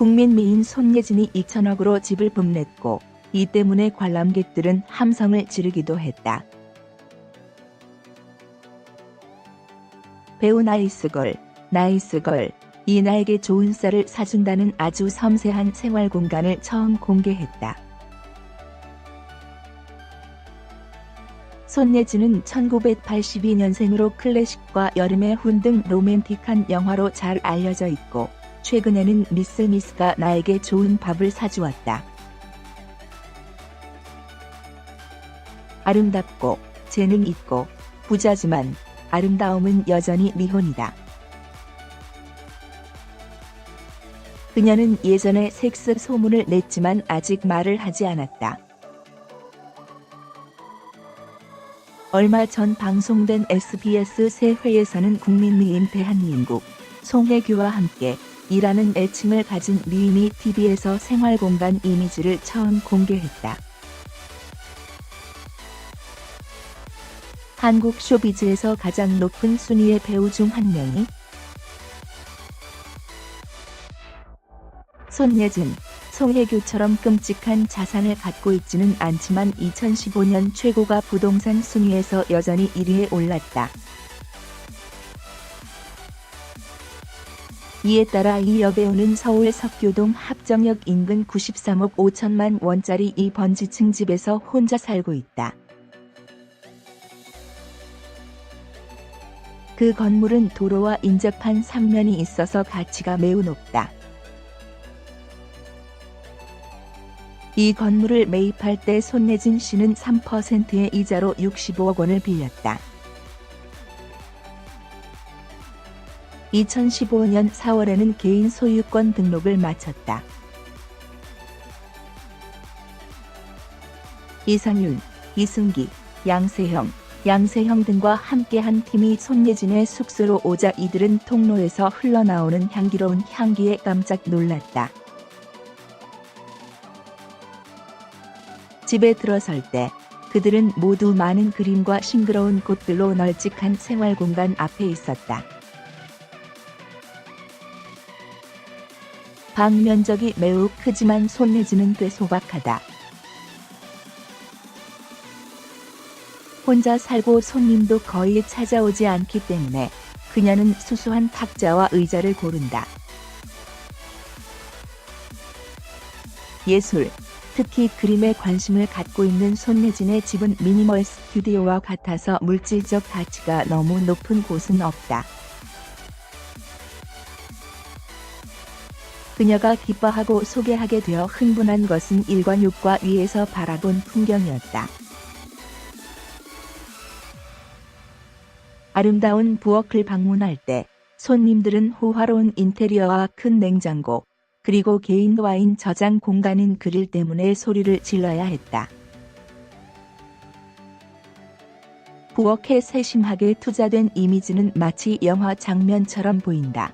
국민미인 손예진이 2천억으로 집을 붐냈고 이 때문에 관람객들은 함성을 지르기도 했다. 배우 나이스걸, 이 나에게 좋은 쌀을 사준다는 아주 섬세한 생활 공간을 처음 공개했다. 손예진은 1982년생으로 클래식과 여름의 훈 등 로맨틱한 영화로 잘 알려져 있고 최근에는 미스가 나에게 좋은 밥을 사주었다. 아름답고 재능 있고 부자지만 아름다움은 여전히 미혼이다. 그녀는 예전에 섹스 소문을 냈지만 아직 말을 하지 않았다. 얼마 전 방송된 SBS 새 회에서는 국민미인 대한민국 송혜교와 함께 이라는 애칭을 가진 미인이 TV에서 생활공간 이미지를 처음 공개했다. 한국 쇼비즈에서 가장 높은 순위의 배우 중 한 명이 손예진, 송혜교처럼 끔찍한 자산을 갖고 있지는 않지만 2015년 최고가 부동산 순위에서 여전히 1위에 올랐다. 이에 따라 이 여배우는 서울 석교동 합정역 인근 93억 5천만 원짜리 2번지층 집에서 혼자 살고 있다. 그 건물은 도로와 인접한 삼면이 있어서 가치가 매우 높다. 이 건물을 매입할 때 손예진 씨는 3%의 이자로 65억 원을 빌렸다. 2015년 4월에는 개인 소유권 등록을 마쳤다. 이상윤, 이승기, 양세형 등과 함께한 팀이 손예진의 숙소로 오자 이들은 통로에서 흘러나오는 향기로운 향기에 깜짝 놀랐다. 집에 들어설 때 그들은 모두 많은 그림과 싱그러운 꽃들로 널찍한 생활공간 앞에 있었다. 방 면적이 매우 크지만 손예진은 꽤 소박하다. 혼자 살고 손님도 거의 찾아오지 않기 때문에 그녀는 수수한 탁자와 의자를 고른다. 예술, 특히 그림에 관심을 갖고 있는 손예진의 집은 미니멀 스튜디오와 같아서 물질적 가치가 너무 높은 곳은 없다. 그녀가 기뻐하고 소개하게 되어 흥분한 것은 일관육과 위에서 바라본 풍경이었다. 아름다운 부엌을 방문할 때 손님들은 호화로운 인테리어와 큰 냉장고, 그리고 개인 와인 저장 공간인 그릴 때문에 소리를 질러야 했다. 부엌에 세심하게 투자된 이미지는 마치 영화 장면처럼 보인다.